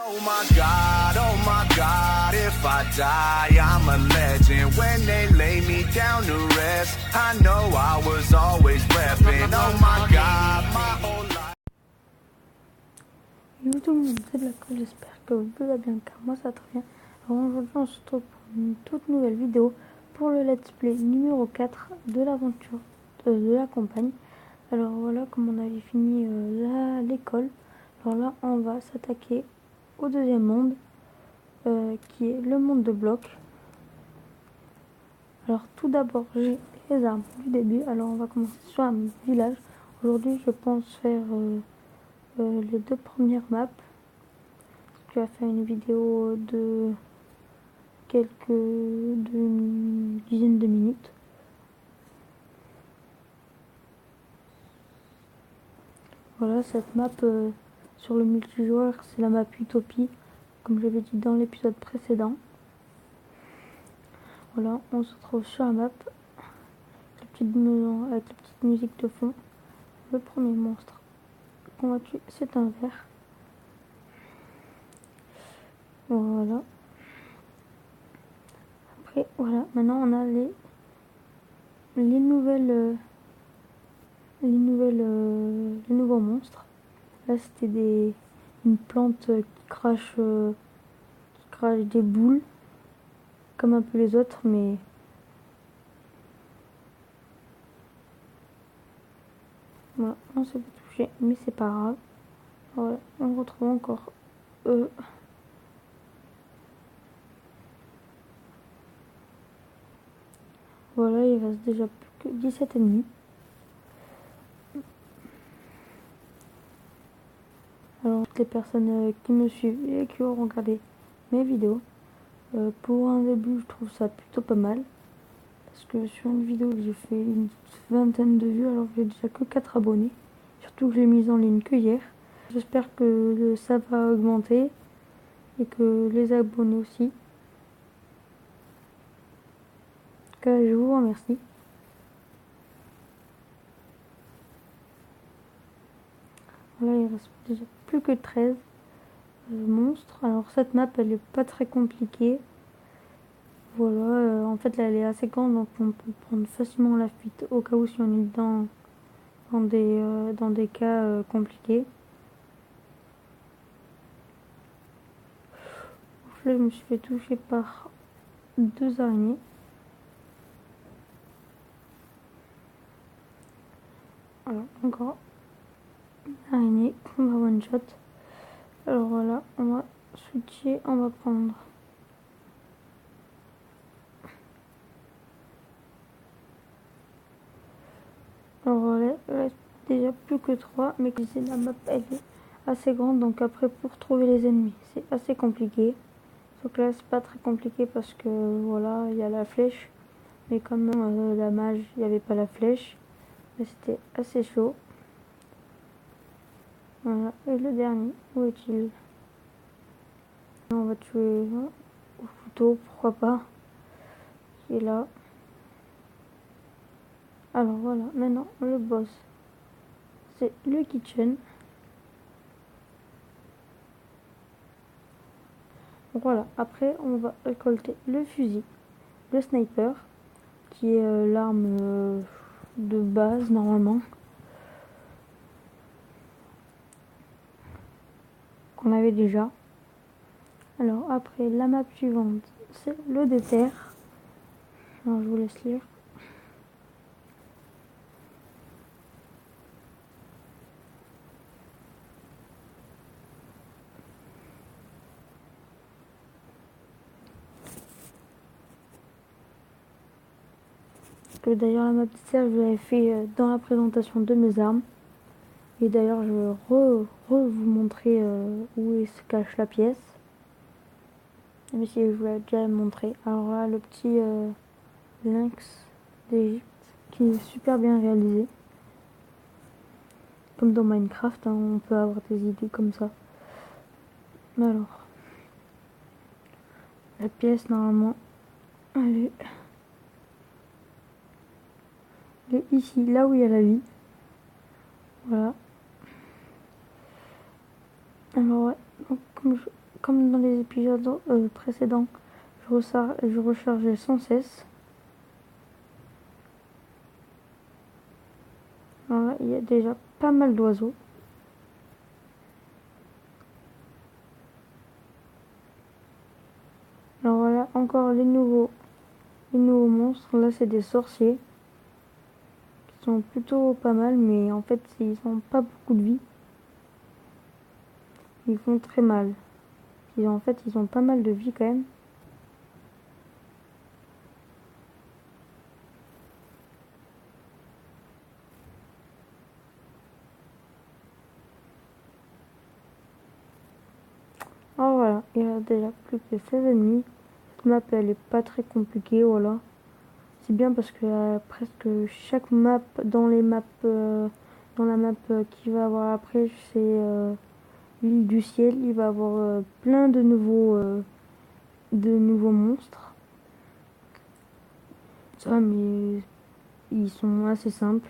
Oh my God, if I die, I'm a legend. When they lay me down to rest, I know I was always repping. Oh my God, my whole life. Yo tout le monde, c'est Black, j'espère que vous allez bien car moi ça va très bien. Alors aujourd'hui on se retrouve pour une toute nouvelle vidéo pour le let's play numéro 4 de l'aventure de la campagne. Alors voilà, comme on avait fini l'école, alors là on va s'attaquer au deuxième monde qui est le monde de blocs. Alors tout d'abord j'ai les armes du début, alors on va commencer sur un village. Aujourd'hui je pense faire les deux premières maps. Je vais faire une vidéo de d'une dizaine de minutes. Voilà, cette map sur le multijoueur, c'est la map Utopie, comme j'avais dit dans l'épisode précédent. Voilà, on se retrouve sur la map, avec la petite musique de fond. Le premier monstre qu'on va tuer, c'est un ver. Voilà. Après, voilà, maintenant on a les nouveaux monstres. Là, c'était une plante qui crache des boules, comme un peu les autres, mais voilà, on s'est fait toucher, mais c'est pas grave. Voilà, on retrouve encore eux. Voilà, il reste déjà plus que 17 ennemis. Alors, toutes les personnes qui me suivent et qui auront regardé mes vidéos, pour un début, je trouve ça plutôt pas mal. Parce que sur une vidéo, j'ai fait une vingtaine de vues, alors que j'ai déjà que 4 abonnés. Surtout que j'ai mis en ligne que hier. J'espère que ça va augmenter et que les abonnés aussi. En tout cas, je vous remercie. Voilà, il reste déjà plus que 13 monstres. Alors cette map, elle est pas très compliquée. Voilà, en fait, là, elle est assez grande, donc on peut prendre facilement la fuite au cas où si on est dans des cas compliqués. Là, je me suis fait toucher par 2 araignées. Alors, encore une araignée qu'on va one shot. Alors voilà, on va switcher, on va prendre alors voilà, il reste déjà plus que 3, mais que c'est la map, elle est assez grande, donc après pour trouver les ennemis, c'est assez compliqué. Sauf que là, c'est pas très compliqué parce que voilà, il y a la flèche, mais comme la mage, il n'y avait pas la flèche, c'était assez chaud. Voilà, et le dernier, où est-il? On va tuer au couteau, pourquoi pas. Il est là. Alors voilà, maintenant le boss, c'est le kitchen. Voilà, après on va récolter le fusil, le sniper, qui est l'arme de base normalement, qu'on avait déjà. Alors après, la map suivante, c'est le déter. Alors je vous laisse lire. Que d'ailleurs la map déter, je l'avais fait dans la présentation de mes armes. Et d'ailleurs, je vais vous montrer où se cache la pièce. Même si je vous l'ai déjà montré. Alors là, le petit lynx d'Égypte qui est super bien réalisé. Comme dans Minecraft, hein, on peut avoir des idées comme ça. Mais alors, la pièce normalement, elle est ici, là où il y a la vie. Voilà. Alors ouais, donc comme dans les épisodes précédents, je rechargeais sans cesse. Alors là, il y a déjà pas mal d'oiseaux. Alors voilà, encore les nouveaux monstres. Là, c'est des sorciers qui sont plutôt pas mal, mais en fait, ils ont pas beaucoup de vie. Ils font très mal. En fait, ils ont pas mal de vie quand même. Alors voilà, il y a déjà plus que 16 ennemis. Cette map, elle est pas très compliquée, voilà. C'est bien parce que presque chaque map dans la map qu'il va avoir après, c'est l'île du ciel. Il va avoir plein de nouveaux monstres. Ça, mais ils sont assez simples.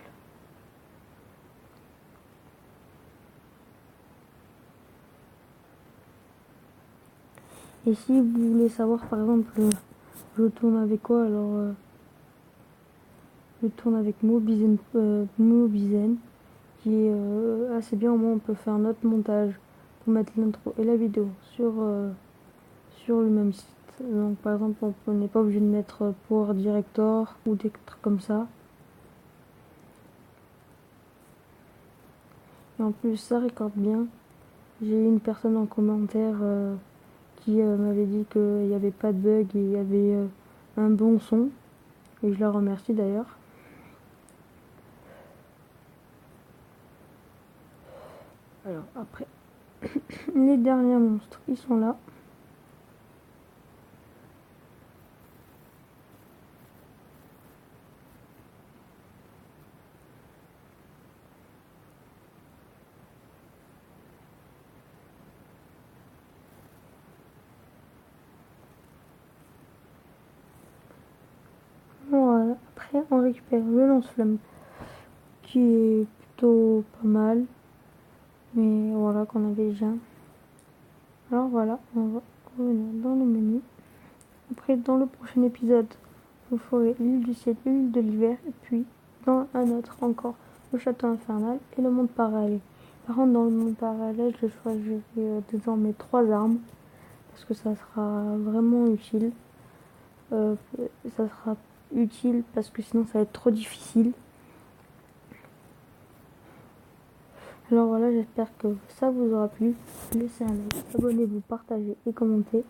Et si vous voulez savoir, par exemple, je tourne avec quoi, alors je tourne avec Mobizen, qui est assez bien. Au moins, on peut faire notre montage pour mettre l'intro et la vidéo sur le même site. Donc, par exemple, on n'est pas obligé de mettre Power Director ou des trucs comme ça. Et en plus, ça récorde bien. J'ai eu une personne en commentaire qui m'avait dit qu'il n'y avait pas de bug et il y avait un bon son. Et je la remercie d'ailleurs. Alors après, les derniers monstres, ils sont là. Voilà. Après, on récupère le lance-flamme qui est plutôt pas mal. Mais voilà, qu'on avait déjà. Alors voilà, on va revenir dans le menu. Après, dans le prochain épisode, vous ferez l'île du ciel, l'île de l'hiver, et puis dans un autre encore, le château infernal et le monde parallèle. Par contre, dans le monde parallèle, je choisirai désormais 3 armes, parce que ça sera vraiment utile. Ça sera utile parce que sinon ça va être trop difficile. Alors voilà, j'espère que ça vous aura plu. Laissez un like, abonnez-vous, partagez et commentez.